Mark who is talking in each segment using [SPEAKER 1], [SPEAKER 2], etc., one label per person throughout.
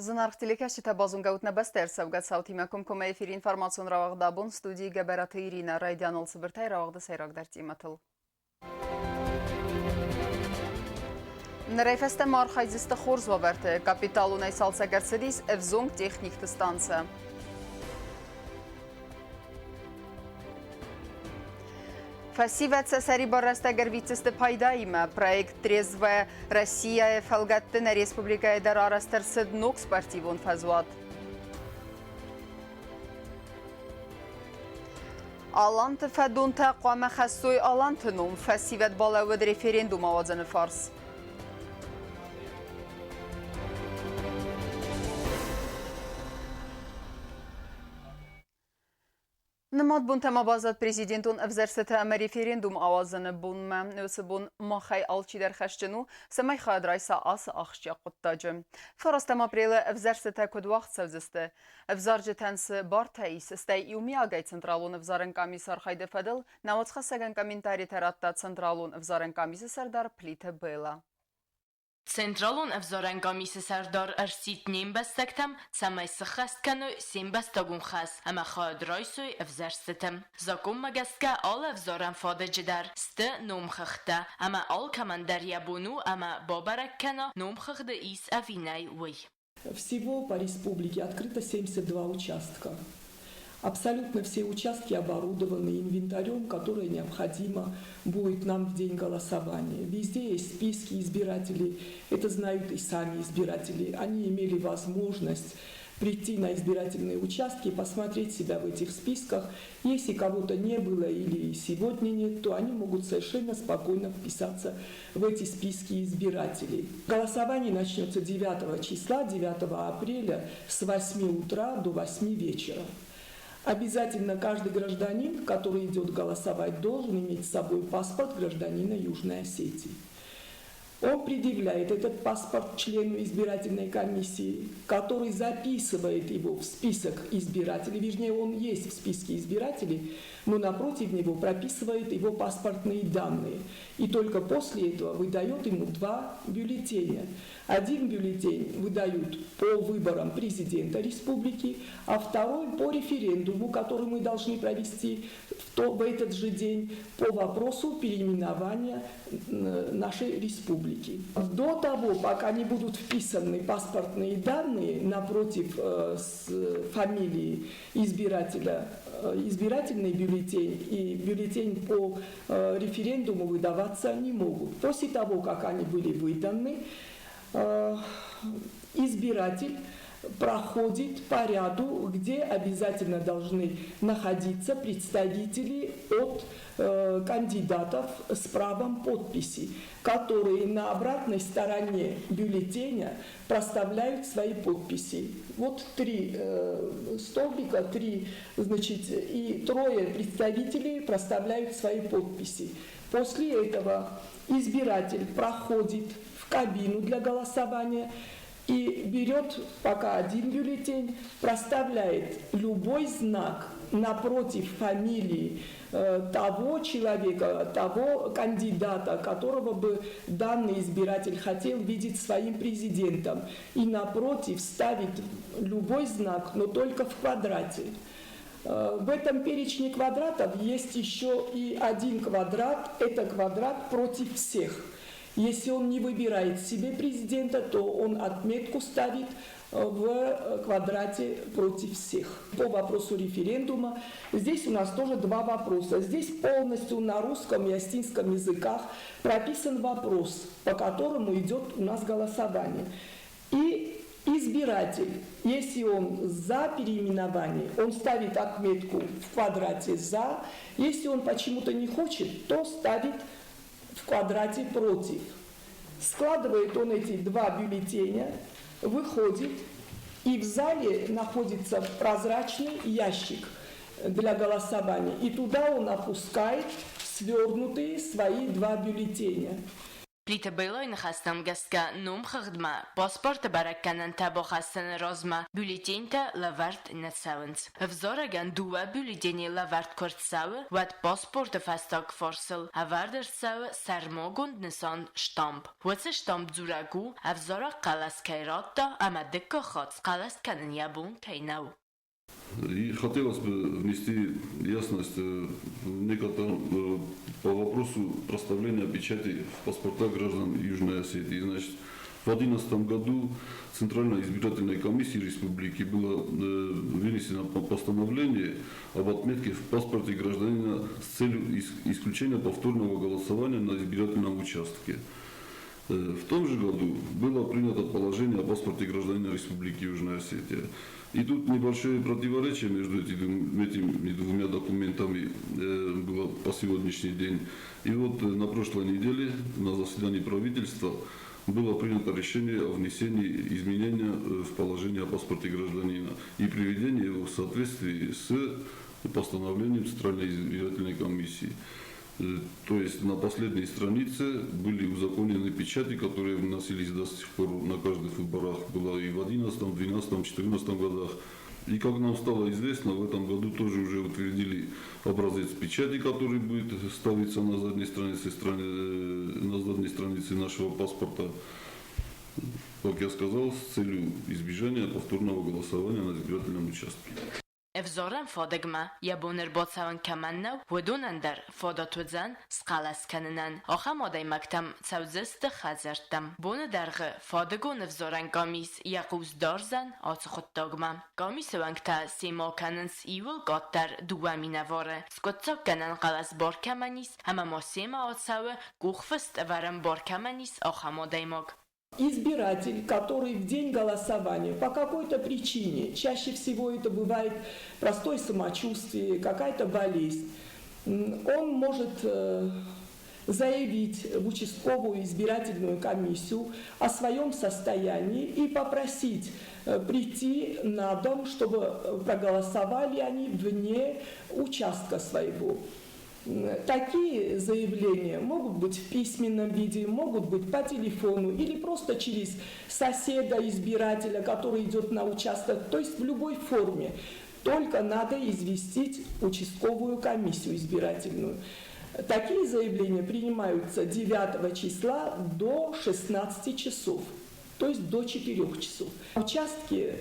[SPEAKER 1] Зынарх телекашита базунгаутна бастер савгат саутимакум кома эфир информацион равагда бун студии габарата Ирина Райдянол Сыбыртай равагда сайрагдар тиматыл. Нарайфеста мархайзиста хорзва верте капиталу найсалца гарцедис эвзонг техникты станция. Фасивация сарибарастагар вицесты пайдаима. Проект «Трезвая Россия» фалгаттына республика эдар арастырсыд нок спортивон фазват. Аланты фадун тақуама хастой алантыном. Фасивет балавыд референдум авазаны фарс. Намад бун тамабазат президентун авзарсата ама референдум авазаны бун өсі бун махай алчидар хашчыну самай хадрайса ас ахшча құттажы. Фарастам апрелы авзарсата көд вақт савзысты. Авзаржы тәнсі бар таис, стай иуми агай централун авзарын комиссар хайды фадыл, навацха саган комментарий таратта централун авзарын комиссы сардар плита была.
[SPEAKER 2] Централун авзоран комиссы сардар арсит нем бастактам, самай сахаст кану сем бастагун хас, ама хадрайсуй авзарстатам. Закон магаска ал авзоран фада джидар, сты номхахта, ама ал командар ябуну, ама бабарак кана номхахда ис авинай уй.
[SPEAKER 3] Всего по республике открыто 72 участка. Абсолютно все участки оборудованы инвентарем, который необходимо будет нам в день голосования. Везде есть списки избирателей, это знают и сами избиратели. Они имели возможность прийти на избирательные участки, посмотреть себя в этих списках. Если кого-то не было или сегодня нет, то они могут совершенно спокойно вписаться в эти списки избирателей. Голосование начнется 9 числа, 9 апреля с 8 утра до 8 вечера. Обязательно каждый гражданин, который идет голосовать, должен иметь с собой паспорт гражданина Южной Осетии. Он предъявляет этот паспорт члену избирательной комиссии, который записывает его в список избирателей, вернее, он есть в списке избирателей, но напротив него прописывает его паспортные данные. И только после этого выдает ему 2 бюллетеня. Один бюллетень выдают по выборам президента республики, а второй по референдуму, который мы должны провести в этот же день по вопросу переименования нашей республики. До того, пока не будут вписаны паспортные данные напротив фамилии избирателя, избирательный бюллетень и бюллетень по референдуму выдаваться не могут. После того, как они были выданы, избиратель проходит по ряду, где обязательно должны находиться представители от кандидатов с правом подписи, которые на обратной стороне бюллетеня проставляют свои подписи. Вот 3 столбика, 3, значит, и 3 представителей проставляют свои подписи. После этого избиратель проходит в кабину для голосования и берет пока один бюллетень, проставляет любой знак напротив фамилии того человека, того кандидата, которого бы данный избиратель хотел видеть своим президентом. И напротив ставит любой знак, но только в квадрате. В этом перечне квадратов есть еще и один квадрат, это квадрат против всех. Если он не выбирает себе президента, то он отметку ставит в квадрате против всех. По вопросу референдума, здесь у нас тоже 2 вопроса. Здесь полностью на русском и остинском языках прописан вопрос, по которому идет у нас голосование. И избиратель, если он за переименование, он ставит отметку в квадрате «за». Если он почему-то не хочет, то ставит в квадрате «против». Складывает он эти 2 бюллетеня, выходит, и в зале находится прозрачный ящик для голосования. И туда он опускает свернутые свои 2 бюллетеня.
[SPEAKER 2] Պլիտեբելոյն խաստամ գասկա նում խղդմա, պասպորտը բարակկանն տաբո խաստան ռոզմա, բյուլիտինտը լավարդ նեցավնց։ Վզորագան դուա բյուլիտինի լավարդ կորցավը, վատ պասպորտը ֆաստակ ֆորսել, ավարդրսավը սարմոգունդ նսան շտամп։ Վացը շտամп ձուրագու, ավզորակ կալաս կայրատта, ама դկը խոց, կալաս կանն ябուն кайнау.
[SPEAKER 4] И хотелось бы внести ясность по вопросу проставления печати в паспортах граждан Южной Осетии. Значит, в 2011 году Центральной избирательной комиссии республики было вынесено постановление об отметке в паспорте гражданина с целью исключения повторного голосования на избирательном участке. В том же году было принято положение о паспорте гражданина Республики Южная Осетия. И тут небольшое противоречие между этими двумя документами было по сегодняшний день. И вот на прошлой неделе на заседании правительства было принято решение о внесении изменения в положение о паспорте гражданина и приведении его в соответствии с постановлением Центральной избирательной комиссии. То есть на последней странице были узаконены печати, которые вносились до сих пор на каждых выборах. Было и в 2011, 2012, 2014 годах. И как нам стало известно, в этом году тоже уже утвердили образец печати, который будет ставиться на задней странице нашего паспорта. Как я сказал, с целью избежания повторного голосования на избирательном участке.
[SPEAKER 2] Evzoran fodegma, yaboner botsavan kamannav, wedunandar fodotuzan, skalas kananan. Ocha moday maktam tsavzist khazartam. Bune dargı fodegun evzoran gamis yaquz darzan atsukhotdogma. Gamis vankta simo kanans evil gottar duaminavore. Skotsok kanan qalas borkamanis, ama mosema atsawe gukhfist varam borkamanis ocha moday mog.
[SPEAKER 3] Избиратель, который в день голосования по какой-то причине, чаще всего это бывает простое самочувствие, какая-то болезнь, он может заявить в участковую избирательную комиссию о своем состоянии и попросить прийти на дом, чтобы проголосовали они вне участка своего. Такие заявления могут быть в письменном виде, могут быть по телефону или просто через соседа, избирателя, который идет на участок, то есть в любой форме. Только надо известить участковую комиссию избирательную. Такие заявления принимаются 9 числа до 16 часов, то есть до 4 часов. Участки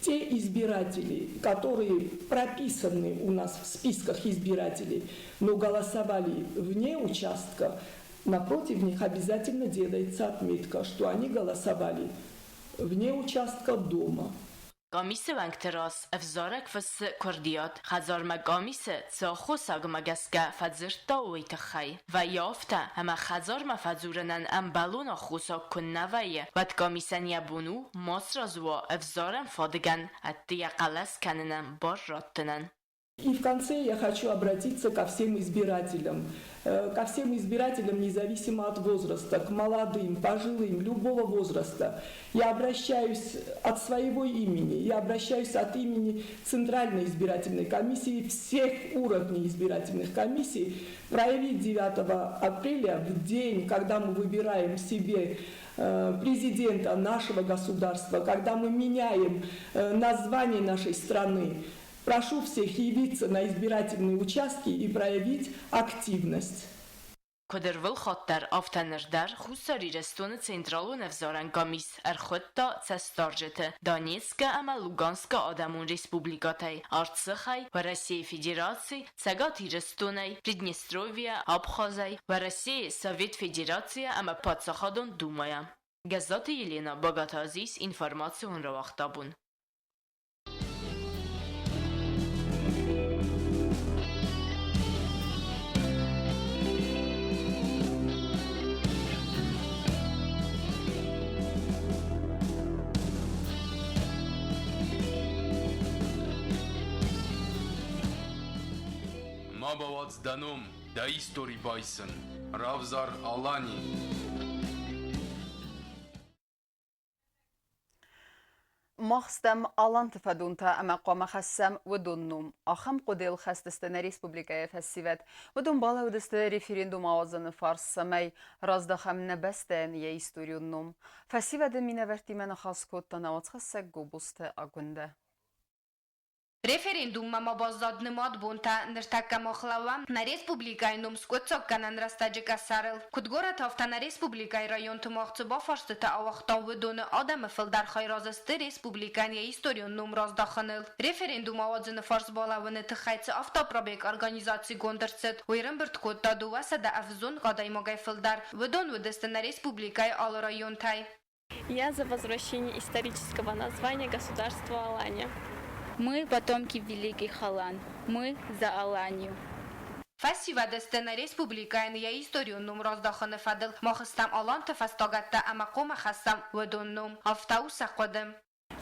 [SPEAKER 3] те избиратели, которые прописаны у нас в списках избирателей, но голосовали вне участка, напротив них обязательно делается отметка, что они голосовали вне участка дома.
[SPEAKER 2] Gamise vankteras evzorak fas kurdiyat khazarma gamise tsaxo sagmagaska fadzirta uitakhay va yafta ama khazarma fadzuranan am balona khusa kunnavay vat gamisan yabunu masrazwa evzaran fadigan attiya qalas kananan barratnan.
[SPEAKER 3] И в конце я хочу обратиться ко всем избирателям, независимо от возраста, к молодым, пожилым, любого возраста. Я обращаюсь от своего имени, я обращаюсь от имени Центральной избирательной комиссии, всех уровней избирательных комиссий, проявить 9 апреля, в день, когда мы выбираем себе президента нашего государства, когда мы меняем название нашей страны. Прошу всех явиться на избирательные участки и проявить активность.
[SPEAKER 2] Кодервил хаттар автанердар хусари рестон централу невзоран гамис архотта цестаржете Донецка ама Луганска адамун республикатай Арцахай ва Россия Федерации цагати рестонай Приднестровья Абхазай ва Россия Совет Федерация ама Пацахадон Думая. Газета Елена Богатазис информацион равахтабун.
[SPEAKER 5] Մաբաված դնում դա իստորի բայսն, Ravzar Alani.
[SPEAKER 1] مخستم آلان تفدون تا اما قام خسم و دونم آخم قدل خستستن ریسپوبلیکای فسیوت و دون بالا ودست ریفریندوم آوازن فارس سمی رازدخم نبستن یه ایستوریونم فسیوت مینورتی من خاص کد تا نوات خسک گوبست آگنده
[SPEAKER 6] Referendum ma bazad nemad bunta nirtaka moxlawa na respublikay numskotsak kanan rastajika saril. Kudgora tafta na respublikay rayon tumaxtı ba farstı avaqtan vedonu adam fildar khayrazıstı respublikan ya istoriyon numraz daxanil. Referendum avazını fars balavını tıxaytsı avtoprobek organizatsiy gondırtsit. Uyrin bir tkutta duvasa da afzun qadaymagay fildar vedon vedesты на республикай ал район тай.
[SPEAKER 7] Я за возвращение исторического названия государства Алания.
[SPEAKER 8] Мы потомки Великий Халан. Мы за Аланию.
[SPEAKER 6] Фасива дестена республикайн я историон numraz daxanı fadil. Maxistam alan tefastagatta ama qoma xassam vedonnum. Aftau saqadim.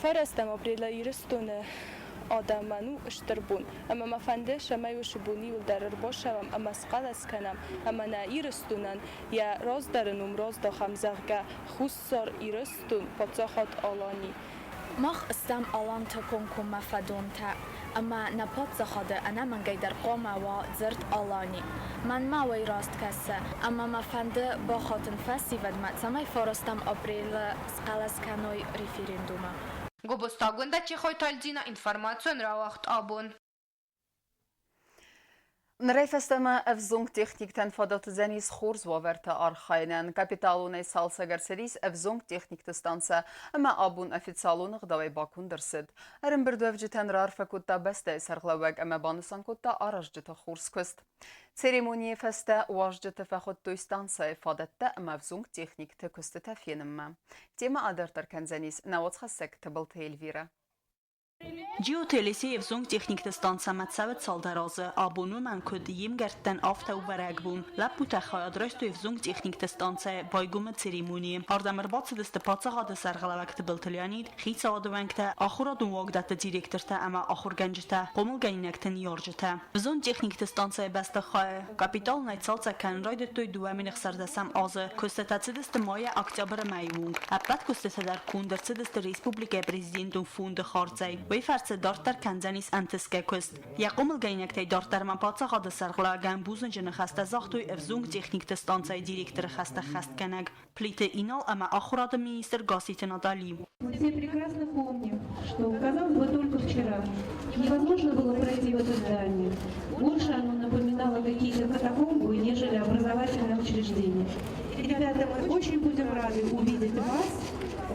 [SPEAKER 7] فرستم أبريل يرستون آدمانو اشتربون أما ما فندش ما يوشبوني ودرر باشم أما سقال اسکنم أما نا يرستونن يا راز درنم راز داخم زغگه خصار يرستون پاتساخات آلانی
[SPEAKER 8] مخ استم آلان تکون کم فدونتا اما نپات زخاده انا من گیدر قوم و زرد آلانی من ما وی راست کسه اما ما فنده با خاطن فسی ودمت سمای فارستم ابریل سقالس کنوی ریفریندومه
[SPEAKER 6] Gobostagunda чехой тальдина информацию равахт абун.
[SPEAKER 1] Nrijfestema evzong technik ten fadat zenis khurs waverte archainen kapitalune salsa gerseris evzong technik testanse ama abun oficialun gdaway bakun dersid erin birdövjiten rar fakutta beste serglawag ama banusan kutta arajjita khurs kust seremoniye feste wajjita fakhut toistanse fadatta ama evzong technik te kuste tafyenimma tema adartar kenzenis nawat khassek tabalt elvira
[SPEAKER 9] Geotelesi evzong technik stansa matsavet saldarazı abonu man ködiyim gertten afta u varagbun laputa khayadrest evzong technik stansa baygum ceremoniye ardamir batsı deste patsağa da sargılavakta biltilyanid xitsa advankta axura dunwagda direktorta ama axur genjta qomul gaynaktan yorjta evzong technik stansa basta khay kapital naytsalsa kan rayde toy duamin xsardasam azı köstetatsi deste maya oktyabr mayung apat köstetadar kundertsi deste respublika prezidentun fund khartsay وی فرض دارتر کنزنیس انتسکه کست. یقوم الگینک تی دارتر من پاتsa قاد سرقلا گم بوزن جن خسته زاختوی افزونگ تکنیک تستانسای دیرکتر خسته خست کنگ پلیت اینال اما آخراد مینیستر گاسیت نادالی.
[SPEAKER 10] Все прекрасно помним, что, казалось бы, только вчера невозможно было пройти в это здание. Больше оно напоминало какие-то катакомбы, нежели образовательное учреждение. Ребята, мы очень будем рады увидеть вас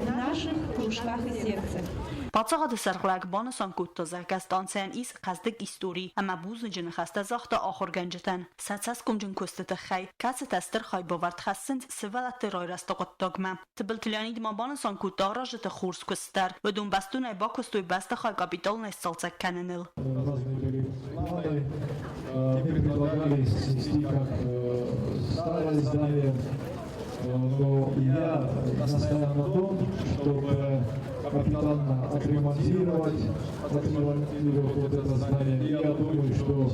[SPEAKER 10] в наших кружках и секциях.
[SPEAKER 9] پاتsa قاد سرقلاگ بانسان کوتا زکستانسان ایس قصدک ایستوری اما بوزن جن خسته زاخت آخر گنجتن ساتساس کم جن کستت خی کس تستر خای باورد خستند سوالت رای راست قطعم تبلتلانی دم بانسان کوتا راجت خورس کستر و دون بستون با کستوی بست خای کاپیتال نستالت کننل.
[SPEAKER 11] Но я настаиваю на том, чтобы капитально отремонтировать вот это здание. И я думаю, что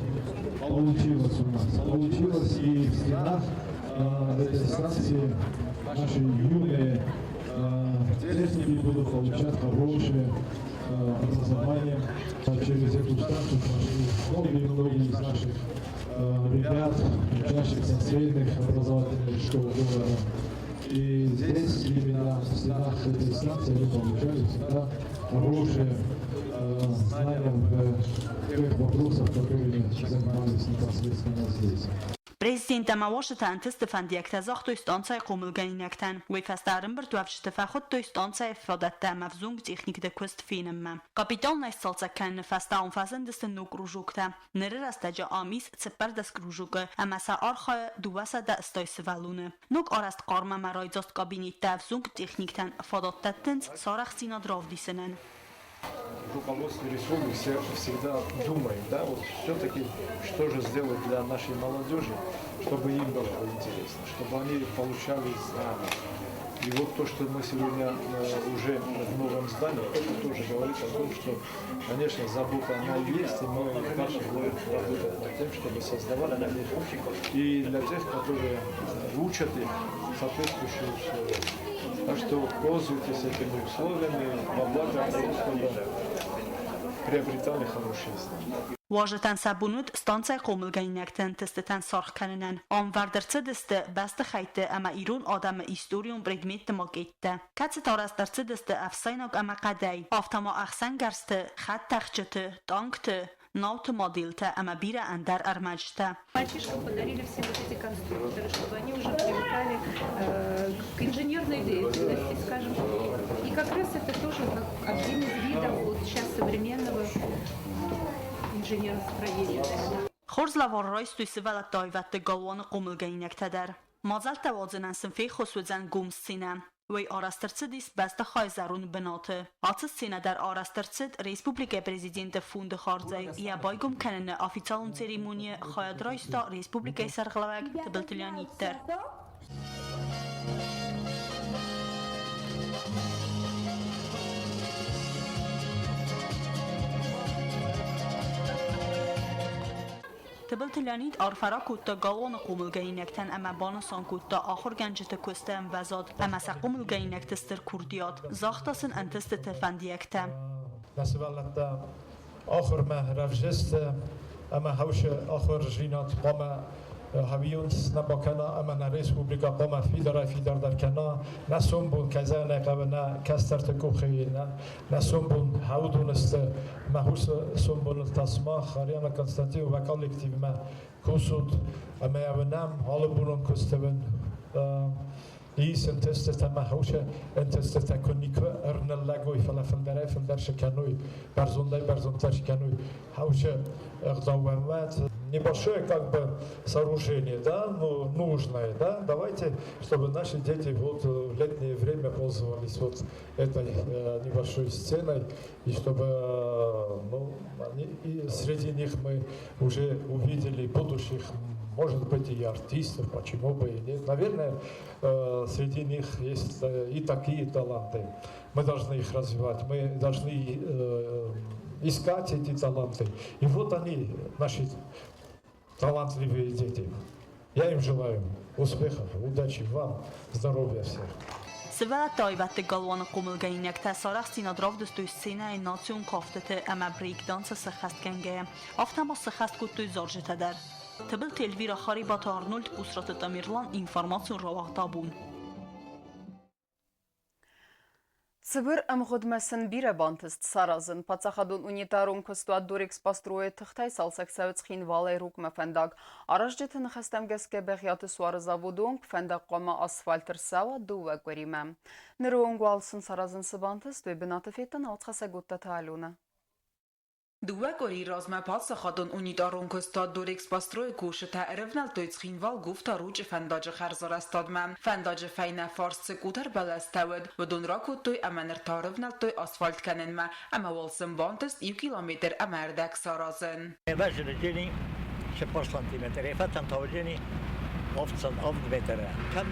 [SPEAKER 11] получилось у нас. Получилось и в стенах этой станции наши юные техники будут получать хорошее образование. Через эту станцию многие из наших ребят, учащихся средних образовательных школ города. И здесь именно в стенах этой станции мы получали всегда хорошие знания в тех вопросах, которыми занимались непосредственно здесь.
[SPEAKER 9] Президент Амавашта антистефан диактазах то станция قوملگینکتن و فستارم بر توافشت فخود تو станция فادت مفزونگ تکنیک د کوست فینم کاپیتال نایستالца کن فستاون فازن دست نو کروجوکتا نره راستجا آمیس سپر دست کروجوک اما سا آرخا دواسا د استای سوالونه نوک آرست قارما مرایزاست کابینیت تفزونگ تکنیکتن فادات تتنس سارخ سینا دراو دیسنن
[SPEAKER 12] В руководстве республики всегда думаем, да, вот все-таки, что же сделать для нашей молодежи, чтобы им было интересно, чтобы они получали знания. И вот то, что мы сегодня уже в новом здании, это тоже говорит о том, что, конечно, забота она есть, и мы также будем работать над тем, чтобы создавать для них и для тех, которые учат их, соответствующие условия. Так что пользуйтесь этими условиями во благо того, чтобы приобретали хорошие знания.
[SPEAKER 9] واژتن سبونود ستانسای قوملگینکتن تستتن سرخ کننن آنوردرچه دست بست خیته اما ایرون آدم ایستوریون برگمیت ماگیته کت تارست درچه دست افسایناگ اما قدی آفتما اخسن گرسته خط تخچته تانکته ناوت مادیلته اما بیر اندر ارمجته
[SPEAKER 10] Мальчишкам подарили все вот эти конструкторы, чтобы они уже привыкали к инженерной деятельности, скажем. И как раз это тоже как один из видов вот сейчас современного инженеростроения.
[SPEAKER 9] خورز لوار رایستوی سوالت دایوت گالوان قوملگینکته در مازل توازنن سنفی خسوزن گوم سینه وی آرسترچد است بسته خواهی زرون بناته آتس سینه در آرسترچد ریسپوبلیک پرزیدنت فوند خارزه یا بایگم کنن آفیتالون سریمونی خواهد رایستا ریسپوبلیک سرغلوک تبلتلیانیت در تبلتلیانیت آرفرا کوتا گالوان قوملگینکتن اما بانسان کوتا آخر گنجت کستم وزاد اما سا قوملگینکتستر کردیات زاختاسن انتست تفندیکتم
[SPEAKER 11] نسبالتا آخر ما رفجست اما هوش آخر جینات قام هاویونس نباکنا اما نریسپوبلیکا قام فیدرا فیدر در کنا نسومبون کزا نقبنا کسترت کوخی نسومبون هاودونست مهوس سومبون التسما خاریانا کنستانتیو و کالکتیو ما کوسود اما یونام هالبونون کستون ایس انتست ما هوش انتست تکنیکو ارنل لاگوی فلافل درای فلدرش کنوی برزونترش کنوی هوش اقدامات небольшое как бы сооружение, да, но нужное, да, давайте, чтобы наши дети вот в летнее время пользовались вот этой небольшой сценой, и чтобы, ну, и среди них мы уже увидели будущих, может быть, и артистов, почему бы и нет. Наверное, среди них есть и такие таланты. Мы должны их развивать, мы должны искать эти таланты. И вот они, наши талантливые дети. Я им желаю успехов, удачи вам, здоровья всех.
[SPEAKER 9] سوالت دایوت گالوان قوملگینکته سارخ سینادراف دستوی سینه ناسیون کافتته اما بریک دانس سخست کنگه آفتما سخست کتوی زارجته در تبل تلویر خاری با تارنولد بسرات تامیرلان اینفارماسیون رواقتا بون
[SPEAKER 1] Սվր ըմղոդմեսն բիրը բանթստ սարազն, պացախադուն ունիտարուն կստուատ դուրիքս պաստրուի թղթայ սալսակսավից խին վալայ ռուկ մը Արաշ ջեթը նխստեմ գեսկե բեղյատը սուարը զավուդունք, ֆենդակ qoմը ասֆալտր սավա դուվը կորիմը։ Նրուն գուալսն սարազն սբանթս դույ բնատը ֆետն ացխասագուտտա թալունը։
[SPEAKER 13] Դուակորի ռազմապատ սխադոն ունիտարուն կստատ դուրիքս պաստրոյ կուշը թա էրևնալ տոյց խինվալ գուվտա ռուճը ֆենդաջը խարզորաստադմը, ֆենդաջը ֆայնա ֆարսը կուտար բալաստավդ, վդուն ռակուտոյ ամենր թարևնալ տոյ ասֆալտ կանենմը, ամա վոլսն բանտս 2 կիլոմետր ամերդակ սարազն։
[SPEAKER 14] Վաժը ջենի 4 سانتیمتر فتن تاوجنی افت بهتره کم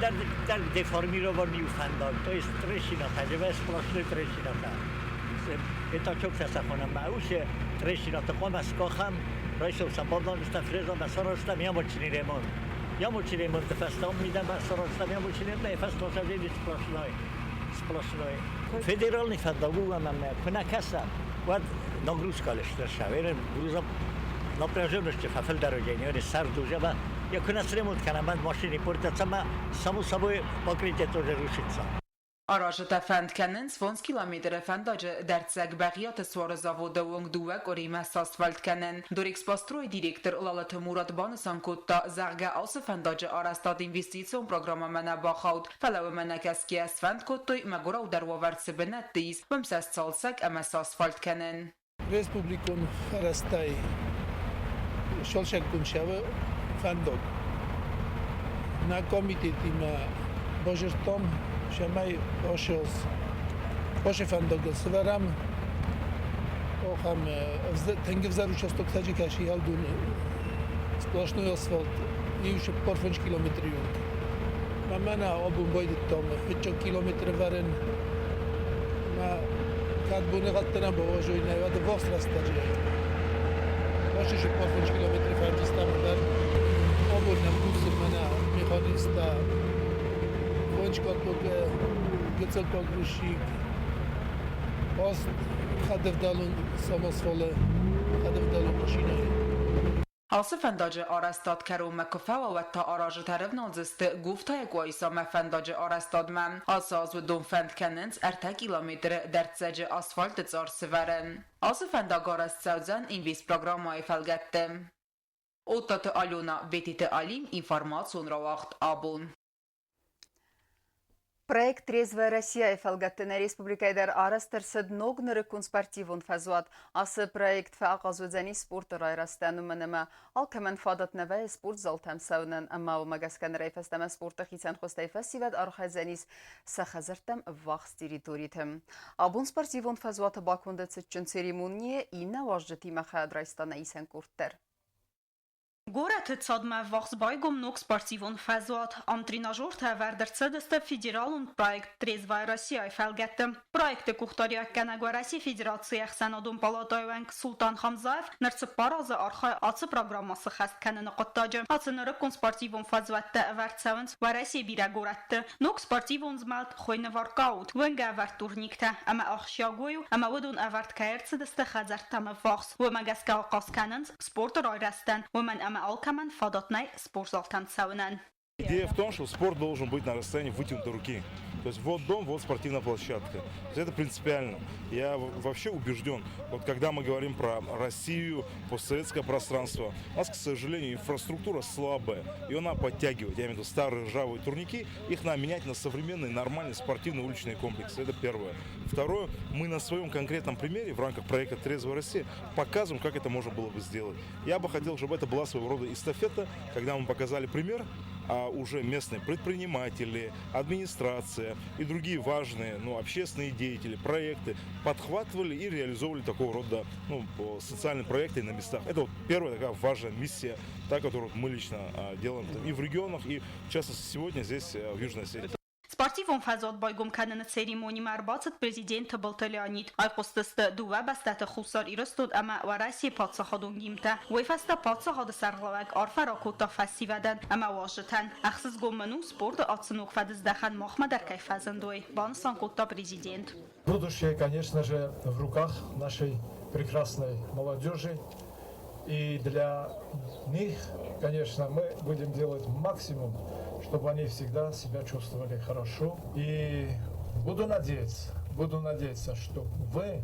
[SPEAKER 14] در deformirovaný فندان to jest treścina تجربه splošnej treścina eta çok tesafonam mausie treścina to koma skocham rajsov sam bodlan sta freza ma sorostam ja močni remont fastom midam sorostam ja močni ne fasto sajeli splošnej federalny fandagu mam kuna kasa wad nagruska leszter szaweren gruzam напряженности фафел дорожения, они сардужева. Я кунас ремонт канаман машины портятся, само собой покрытие тоже рушится.
[SPEAKER 13] Արաժը ֆանդ կանեն սվոնս կիլոմետրը ֆանդաջը դարձակ բաղիատը սորը զավոդը ունգ դուակ օրիմաս ասֆալտ կանեն դորիքս պաստրոյ դիրեկտոր լալաթը մուրատ բանսան կոտտա զաղգա ասը ֆանդաջը արաստատ ինվեստիցիոն պրոգրամը mənə բախաուտ ֆալավը mənəkասկի ասֆանդ կոտտոյ մագորա ուդարվավարցը բնատտիս բմսաս ծալսակ ամաս ասֆալտ կանեն
[SPEAKER 15] Respublikon Harastai Շոլշակ Կունշավը ֆանդոկ նա կոմիտետի նա բոժերտոմ շամայ օշե ֆանդոկը սվարամ օխամ թենգվզար ուչաստոք թաջի կաշի հալդուն սպլաշնոյ ասվալտ իուշը պորվնչ կիլոմետրի ունք մամանա օբուն բոյդիտոմ 5 կիլոմետրը վարեն նա կատ բունը գատտենա բողոժոյ նայվադը ողս ռաստաջի Больше 5 километров артистам удар. Оборна пусть мана механиста French-Kartofel, Getzelpagrushik, Ost Khadevdalun Samasfale, Khadevdalun Mashinai.
[SPEAKER 13] Asy fendadzie aresztat kerül megkofaławetta araży terevnalzysty guftajek wajsa mefendadzie aresztadmam. Asa az udon fent kenenc 2 kilometre dertszegye aszfaltet arsziveren. Asy fendag aresztszauzen invis programmai felgettem. Ottatı Aluna Betiti Alim információnra vaxt abun.
[SPEAKER 1] Проект «Трезвая Россия» фалгаттына республикайдар арастырсыд ногныры кунспартивун фазуат. Асы проект фаақазудзани спорт райрастану манама. Ал камен фадат навай спорт зал тамсаунан. Ама у магаскан райфастама спорта хитсан хостай фасивад архазанис сахазартам вахс территоритым. Абун спортивун фазуат бакунда цитчун церемония инна важжати махад райстана исен курттер.
[SPEAKER 9] Город цадма вахсбайгом ног спортивон фазуат амтринажорта вердерцедесте федералун проект «Трезвая Россия» фелгетте. Проекты кухтарияк Россия Федерации Ахсанадун Палатайванг Султан Хамзаев нерцепаразы архай ацы программасы хаст кананы қоттажы. Ацы нырыкун спортивон фазуатты вердсавынс ва Россия бире горатты. Ног спортивон змалт хойны варкаут. Венга верд турникта. Ама ахшягою, ама выдун верд каерцедесте хазартамы вахс. Вемагаска оқас канынс спорт райрастан. Вемен ама алкаман фадатнай спортзал танцауnan.
[SPEAKER 16] Идея в том, что спорт должен быть на расстоянии вытянутой руки. То есть вот дом, вот спортивная площадка. То есть это принципиально. Я вообще убежден, вот когда мы говорим про Россию, постсоветское пространство, у нас, к сожалению, инфраструктура слабая, ее надо подтягивать. Я имею в виду старые ржавые турники, их надо менять на современные, нормальные спортивные уличные комплексы. Это первое. Второе, мы на своем конкретном примере в рамках проекта «Трезвая Россия» показываем, как это можно было бы сделать. Я бы хотел, чтобы это была своего рода эстафета, когда мы показали пример, а уже местные предприниматели, администрация и другие важные общественные деятели, проекты подхватывали и реализовывали такого рода социальные проекты на местах. Это вот первая такая важная миссия, та, которую мы лично делаем и в регионах, и в частности сегодня здесь, в Южной Осетии.
[SPEAKER 9] Спортивон фазот байгом канын церемонии марбацет президента Балталянит. Айқостысты дуа бастаты хусар ирыстуд ама вараси патсахадун гимта. Вайфаста патсахады сарғалак арфаракота фасивадан ама важытан. Ахсыз гоману спорта атсынук фадыздахан Махмадар Кайфазандой. Бансан кота президент.
[SPEAKER 12] Будущее, конечно же, в руках нашей прекрасной молодежи. И для них, конечно, мы будем делать максимум, чтобы они всегда себя чувствовали хорошо. И буду надеяться, что вы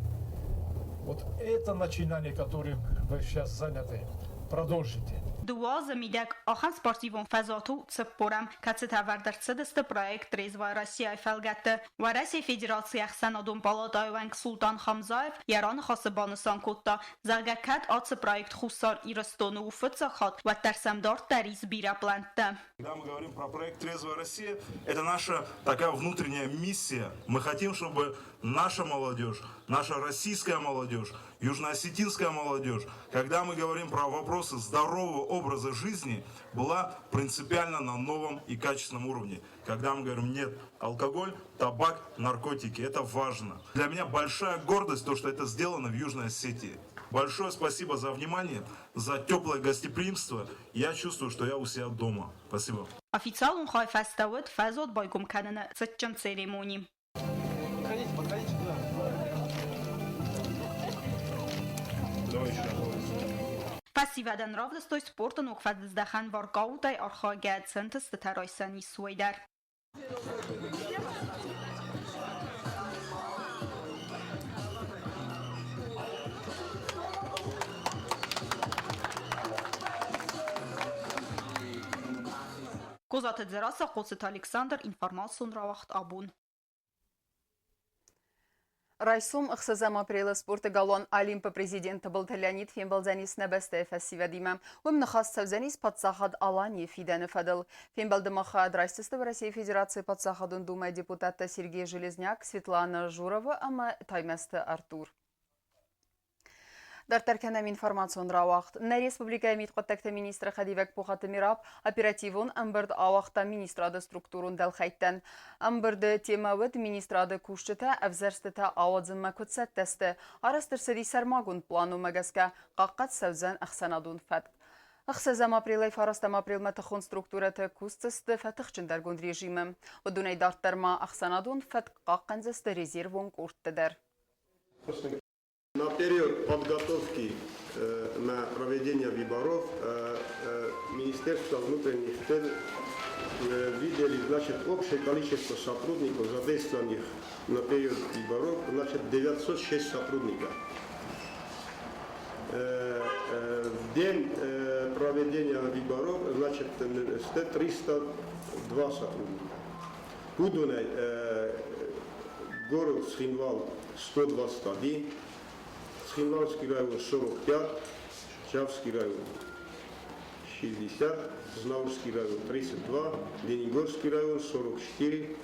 [SPEAKER 12] вот это начинание, которым вы сейчас заняты, продолжите.
[SPEAKER 9] Дуаза мидак ахан спортивон фазату цеппорам кацета вердерцедесте проект «Трезвая Россия» фелгетте. Ва Россия Федерации Ахсанадун Палатайванг Султан Хамзаев яран хасыбанысан котта. Заргакат ацы проект хусар ирыстону уфыцахат ва терсамдар тариз бираплантта.
[SPEAKER 16] Когда мы говорим про проект «Трезвая Россия», это наша такая внутренняя миссия. Мы хотим, чтобы наша молодежь, наша российская молодежь, южноосетинская молодежь, когда мы говорим про вопросы здорового образа жизни, была принципиально на новом и качественном уровне. Когда мы говорим нет, алкоголь, табак, наркотики, это важно. Для меня большая гордость, то, что это сделано в Южной Осетии. Большое спасибо за внимание, за теплое гостеприимство. Я чувствую, что я у себя дома. Спасибо.
[SPEAKER 9] Официал он хайфастаует фазот байгом канана цитчан церемонии.
[SPEAKER 12] Подходите туда.
[SPEAKER 16] Давай еще.
[SPEAKER 9] Пассивадан равдостой спорта нукфадыздахан варкаутай архагад сентес тарайсани суайдар. Козаты дзераса Коцет Александр информацион равахт абун.
[SPEAKER 1] Райсум ықсызам апрелы спорты галон Олимпа президенті Балталянит фембалзанис нәбәсті фәсивадима. Өмні қас сәвзанис патсахад алани фидәні фәділ. Фембалдымаха райсысты в России Федерации патсахадын дума депутаты Сергей Железняк, Светлана Журова, ама таймәсті Артур. Дартарканам информацион рауақт. На республика емит қоттакты министрі Қадивек Пухаты Мираб оперативун амбырд ауақта министрады структурун дәлхайттан. Амбырды темавыд министрады кушчыта әвзәрстіта ауадзынма көтсәттәсті. Арастырсыди сармагун плану мәгәске қаққат сәузан ақсанадун фәт. أخسزم أبريل فرستم أبريل متخون ستركتورة كوستست فتخشن در گوند رژیم و دوني دارتر ما أخسنادون فتقاقنزست резервон курттедер.
[SPEAKER 17] На период подготовки на проведение выборов Министерство внутренних дел видели, значит, общее количество сотрудников, задействованных на период выборов, значит, 906 сотрудников. В день проведения выборов, значит, 302 сотрудника. Кудунай, город Схинвал 121, Схинвальский район 45, Чавский район 60, Знаурский район 32, Ленигорский район 44.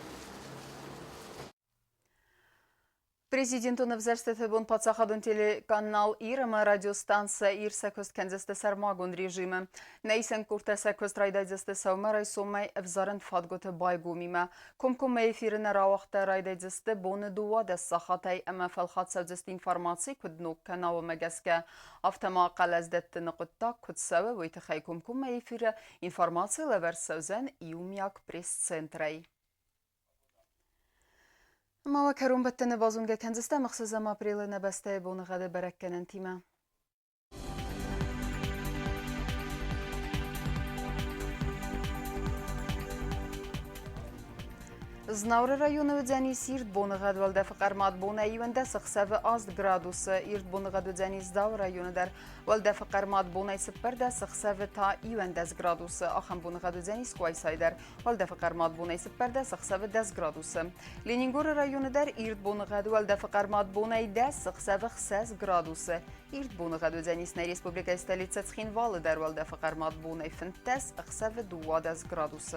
[SPEAKER 1] Президентun Evzerstete bun patsahadun telekanal İrama radiostansa İrsekost kenzeste sermagun rejime. Neysen kurta sekost raydayzeste savmaray somay evzaren fadgote baygumime. Kumkum efirine ravaqta raydayzeste bonu duva des sahatay ama falxat savzest informasi kudnuk kanava megaske. Aftama qalazdet nqutta kudsava ve itxay kumkum efire informasi lever savzen iumyak press centray. ما وكرون بتن بازونجا كنزستا مخصوصا ما بريل نبستا بون غدا بركن انتيما Znavr rayonu dzeni sirt bonğad valda faqarmat bona yevende 6 gradus irt bonğad dzeni zdav rayonu der valda faqarmat bona sperda 6 ta yevende gradus axam bonğad dzeni skoysayder valda faqarmat bona sperda 6 gradus Leningor rayonu der irt bonğad valda faqarmat bona 6 gradus irt bonğad dzeni sna respublika stolitsa Tskhinval der valda faqarmat bona 2 gradus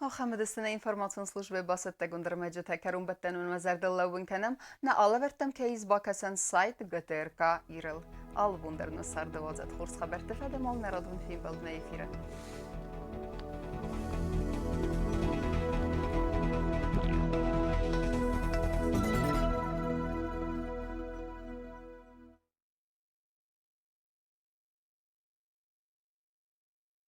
[SPEAKER 1] خمد السنة إنفورماسيون службы басатта гундырмаджа такарун баттанун мазардаллаун канам на алавертам кейз бакасан сайт ГТРК ирыл ал гундырны сардавазат хурс хабар тефадам ал нарадун фим балдна эфира